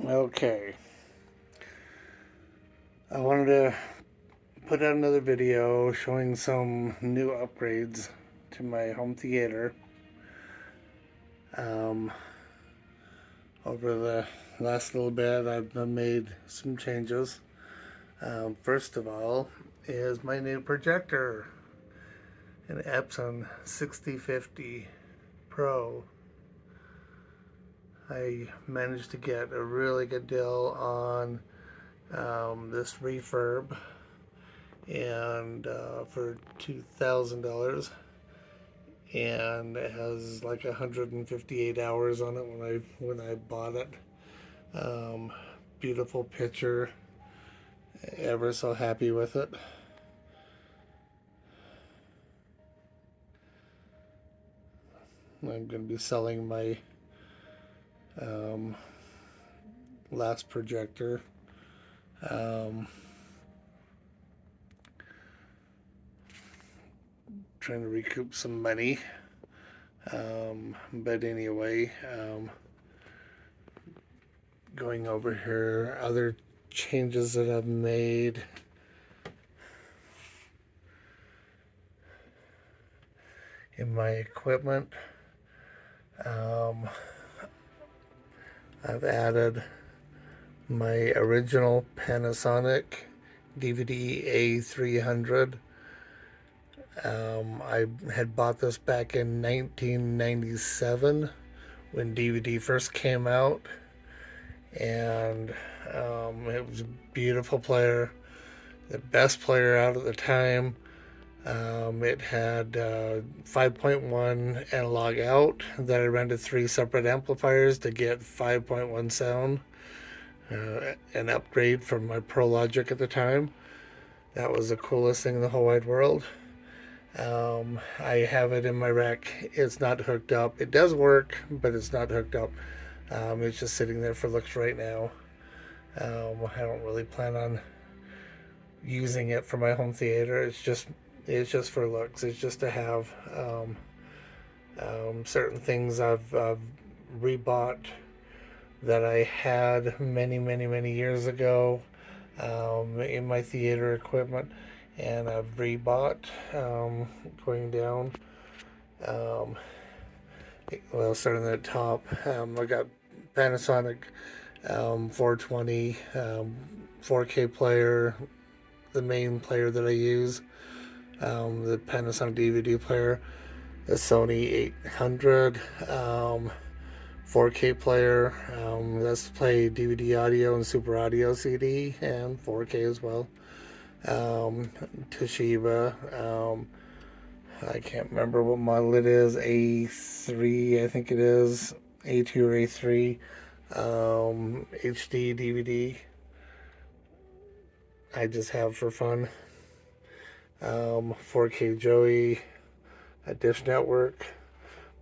Okay, I wanted to put out another video showing some new upgrades to my home theater. Um, Over the last little bit, I've made some changes. First of all, is my new projector, an Epson 6050 Pro. I managed to get a really good deal on this refurb, and for $2,000, and it has like 158 hours on it when I bought it. Um, Beautiful picture. Ever so happy with it. I'm going to be selling my um, last projector. Um, Trying to recoup some money. But anyway, going over here, other changes that I've made. In my equipment, I've added my original Panasonic DVD A300. I had bought this back in 1997 when DVD first came out, and it was a beautiful player, the best player out at the time. It had 5.1 analog out that I ran to three separate amplifiers to get 5.1 sound, an upgrade from my Pro Logic at the time. That was the coolest thing in the whole wide world. I have it in my rack. It's not hooked up. It does work, but it's not hooked up. It's just sitting there for looks right now. I don't really plan on using it for my home theater. It's just for looks. It's just to have. Certain things I've rebought that I had many years ago in my theater equipment, and I've rebought, going down. Um, well, starting at the top, I got Panasonic 420 4K player, the main player that I use, the Panasonic DVD player, the Sony 800 4K player. That's to play DVD audio and Super Audio CD, and 4K as well. Toshiba. I can't remember what model it is. A3, I think it is. A2 or A3. HD DVD. I just have for fun. 4K Joey. A Dish Network.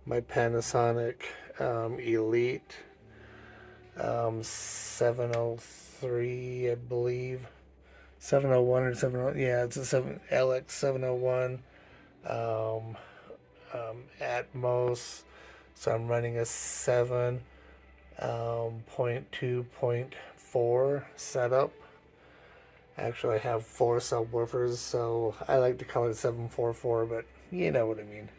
My Panasonic Elite 703, I believe. 701 or 70, yeah, it's a LX 701 Atmos. So I'm running a 7.2.4 setup. Actually, I have four subwoofers, so I like to call it 744, but you know what I mean.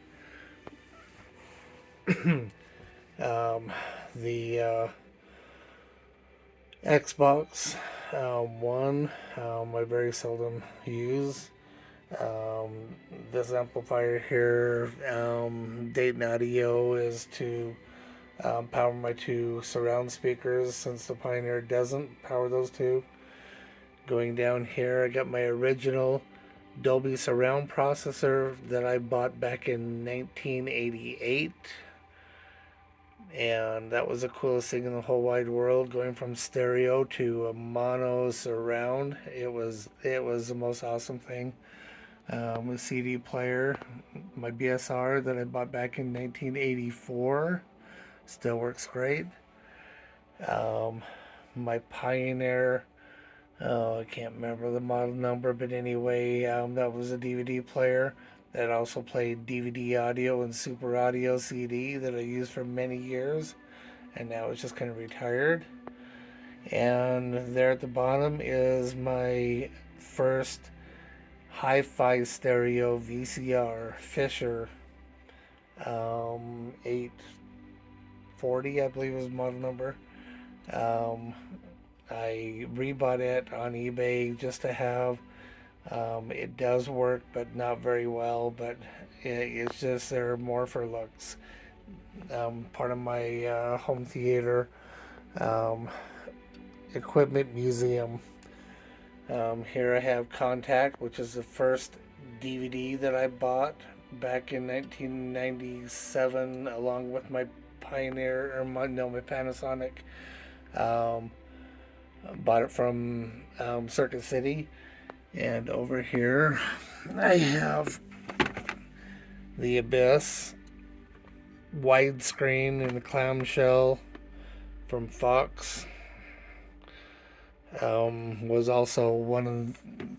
The Xbox One, I very seldom use. This amplifier here, Dayton Audio, is to power my two surround speakers, since the Pioneer doesn't power those two. Going down here, I got my original Dolby surround processor that I bought back in 1988. And that was the coolest thing in the whole wide world, going from stereo to a mono surround. It was the most awesome thing. A CD player, my BSR that I bought back in 1984, still works great. Um, my Pioneer, oh, I can't remember the model number, but anyway, that was a DVD player that also played DVD audio and Super Audio CD that I used for many years, and now it's just kind of retired. And there at the bottom is my first hi-fi stereo VCR Fisher 840, I believe was the model number. Um, I rebought it on eBay just to have. It does work, but not very well. But it's just they're more for looks. Part of my home theater um, equipment museum. Here I have Contact, which is the first DVD that I bought back in 1997, along with my Pioneer or my Panasonic. Um, bought it from Circuit City, and over here I have the Abyss widescreen in the clamshell from Fox. Was also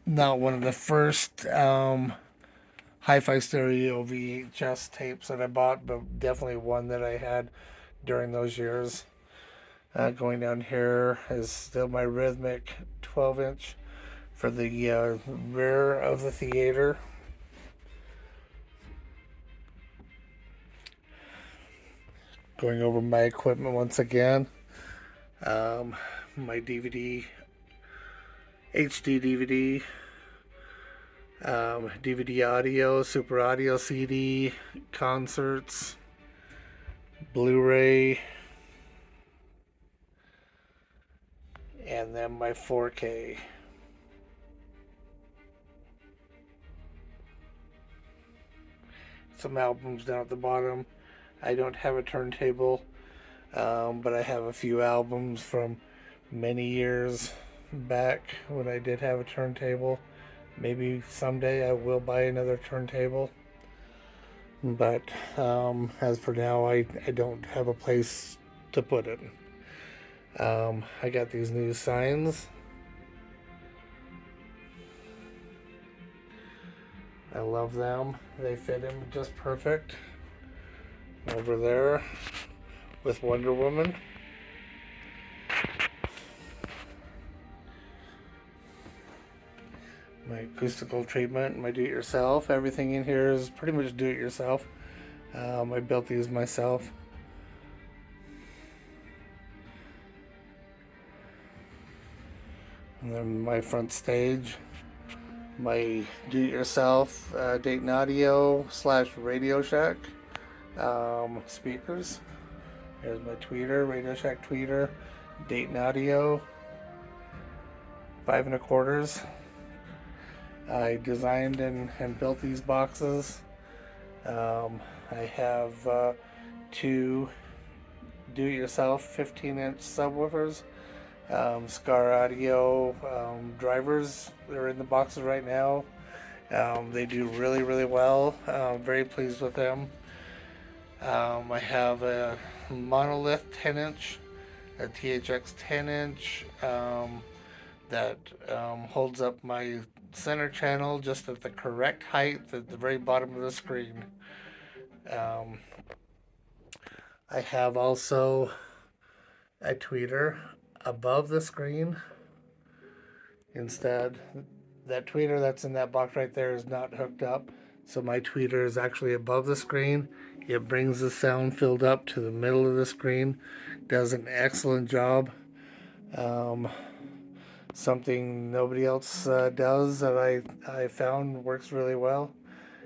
not one of the first hi-fi stereo VHS tapes that I bought, but definitely one that I had during those years. Going down here is still my Rhythmic 12-inch for the rear of the theater. Going over my equipment once again. My DVD, HD DVD, DVD audio, Super Audio CD, concerts, Blu-ray, and then my 4K. Some albums down at the bottom. I don't have a turntable, but I have a few albums from many years back when I did have a turntable. Maybe someday I will buy another turntable. But as for now, I don't have a place to put it. I got these new signs. I love them. They fit in just perfect. Over there with Wonder Woman. My acoustical treatment, my do-it-yourself. Everything in here is pretty much do-it-yourself. I built these myself. And then my front stage, my do-it-yourself Dayton Audio / Radio Shack speakers. Here's my tweeter, Radio Shack tweeter, Dayton Audio, 5 1/4. I designed and built these boxes. I have 2 do-it-yourself 15-inch subwoofers. Scar Audio drivers. They're in the boxes right now. They do really, really well. Very pleased with them. I have a Monolith 10-inch, a THX 10-inch that holds up my center channel just at the correct height at the very bottom of the screen. I have also a tweeter above the screen. Instead, that tweeter that's in that box right there is not hooked up, so my tweeter is actually above the screen. It brings the sound filled up to the middle of the screen. Does an excellent job. Something nobody else does that I found works really well.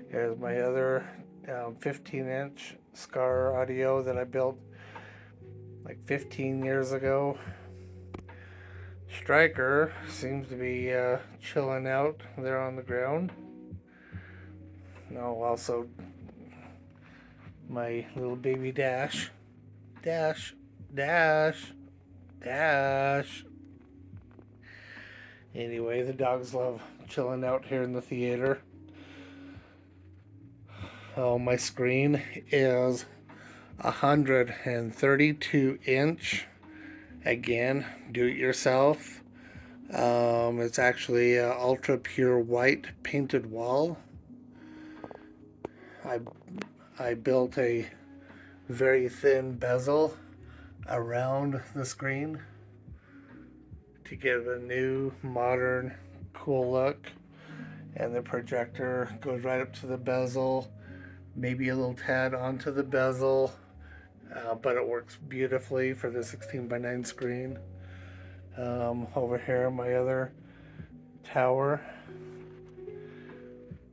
Here's my other 15-inch Scar Audio that I built like 15 years ago. Striker seems to be chilling out there on the ground. No, also my little baby Dash. Dash. Anyway, the dogs love chilling out here in the theater. Oh, my screen is 132 inch. Again, do it yourself. It's actually ultra pure white painted wall. I built a very thin bezel around the screen. to give a new, modern, cool look. And the projector goes right up to the bezel, maybe a little tad onto the bezel, but it works beautifully for the 16:9 screen. Over here, my other tower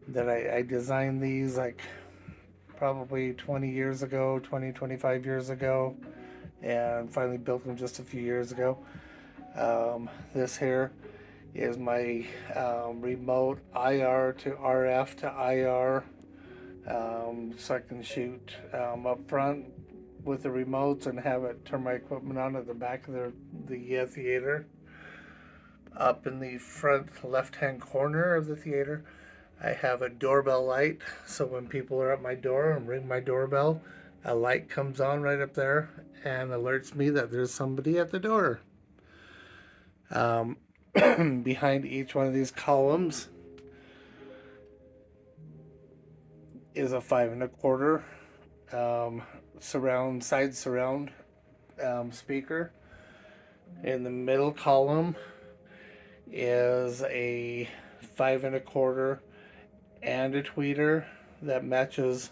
that I designed these like probably 20 years ago, 25 years ago, and finally built them just a few years ago. This here is my remote IR to RF to IR, so I can shoot up front with the remotes and have it turn my equipment on at the back of the theater. Up in the front left-hand corner of the theater, I have a doorbell light, so when people are at my door and ring my doorbell, a light comes on right up there and alerts me that there's somebody at the door. Behind each one of these columns is a 5 1/4 side surround speaker. In the middle column is a 5 1/4 and a tweeter that matches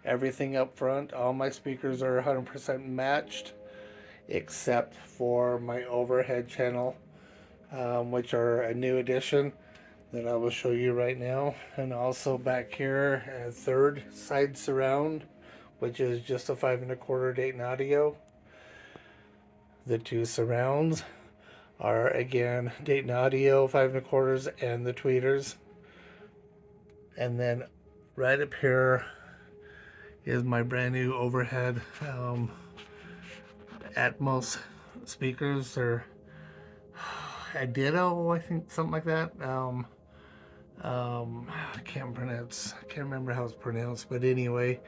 everything up front. All my speakers are 100% matched except for my overhead channel, which are a new addition that I will show you right now. And also back here, a third side surround, which is just a 5 1/4 Dayton Audio. The two surrounds are again Dayton Audio 5 1/4s and the tweeters. And then right up here is my brand new overhead Atmos speakers. They're a Ditto, I think, something like that. I can't remember how it's pronounced, but anyway,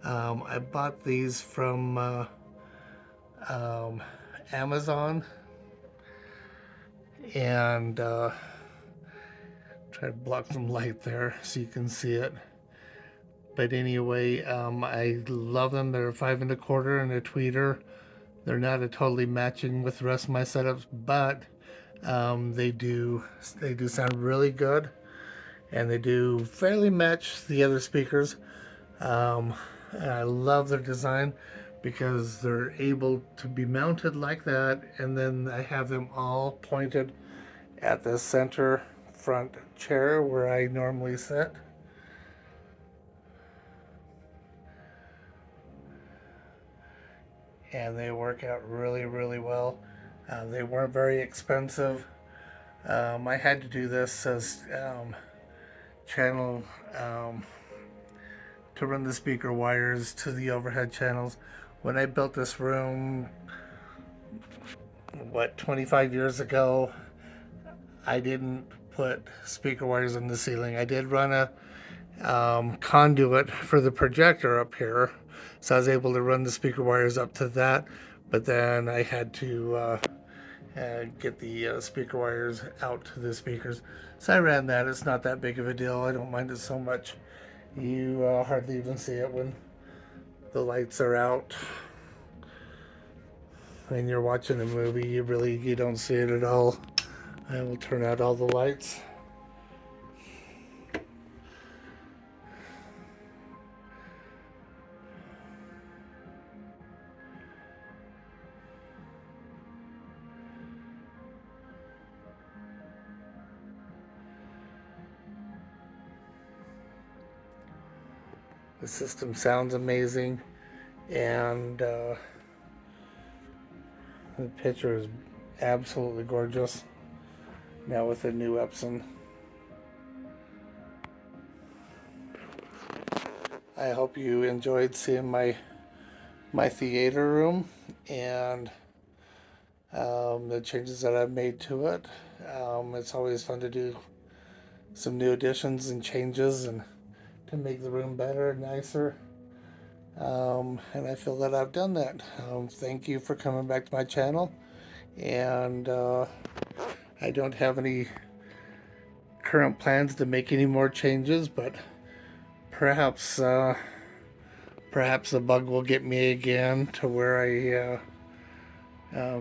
I bought these from Amazon, and try to block some light there so you can see it. But anyway, I love them. They're 5 1/4 and a tweeter. They're not totally matching with the rest of my setups, but they do sound really good, and they do fairly match the other speakers. And I love their design because they're able to be mounted like that, and then I have them all pointed at the center front chair where I normally sit. And they work out really, really well. They weren't very expensive. I had to do this as channel to run the speaker wires to the overhead channels. When I built this room, 25 years ago, I didn't put speaker wires in the ceiling. I did run a conduit for the projector up here, so I was able to run the speaker wires up to that, but then I had to get the speaker wires out to the speakers. So I ran that. It's not that big of a deal. I don't mind it so much. You hardly even see it when the lights are out. When you're watching a movie, you don't see it at all. I will turn out all the lights. The system sounds amazing, and the picture is absolutely gorgeous now with the new Epson. I hope you enjoyed seeing my theater room and the changes that I've made to it. It's always fun to do some new additions and changes and to make the room better and nicer. And I feel that I've done that. Thank you for coming back to my channel. And I don't have any current plans to make any more changes, but perhaps the bug will get me again to where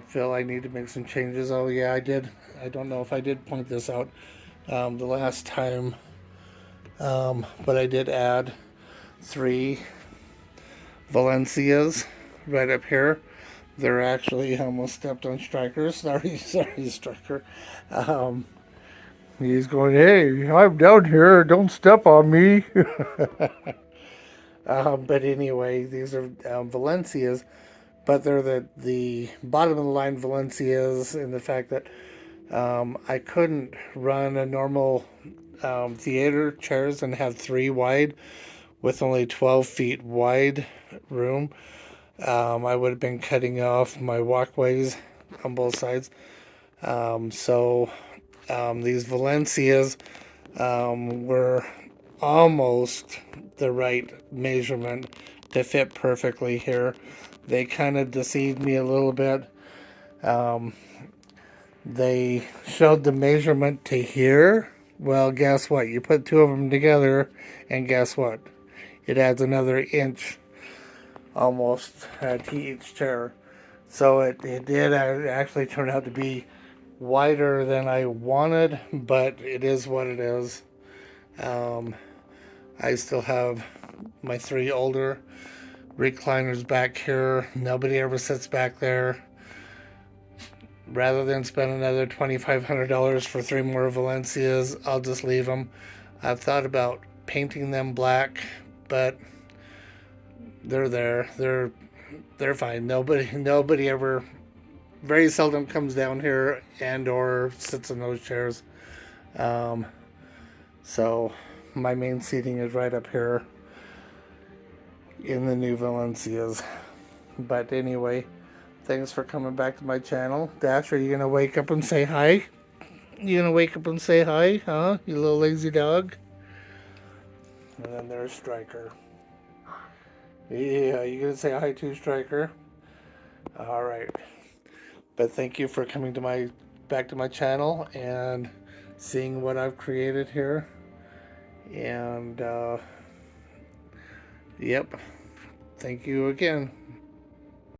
Phil, I need to make some changes. Oh yeah, I did. I don't know if I did point this out the last time, but I did add 3 Valencias right up here. They're actually almost stepped on Striker. Sorry, sorry, Striker. Um, he's going, hey, I'm down here. Don't step on me. But anyway, these are Valencias, but they're the bottom of the line Valencias in the fact that I couldn't run a normal theater chairs and have 3 wide with only 12 feet wide room. I would have been cutting off my walkways on both sides. So these Valencias were almost the right measurement to fit perfectly here. They kind of deceived me a little bit. They showed the measurement to here. Well, guess what? You put 2 of them together, and guess what? It adds another inch almost to each chair. So it did actually turn out to be wider than I wanted, but it is what it is. I still have my 3 older recliners back here. Nobody ever sits back there. Rather than spend another $2,500 for 3 more Valencias, I'll just leave them. I've thought about painting them black, but they're there. They're fine. Nobody ever, very seldom comes down here and or sits in those chairs. So my main seating is right up here in the new Valencias. But anyway, thanks for coming back to my channel. Dash, are you gonna wake up and say hi? You gonna wake up and say hi, huh? You little lazy dog. And then there's Striker. Yeah, you gonna say hi to Striker? All right. But thank you for coming to back to my channel and seeing what I've created here. And yep, thank you again.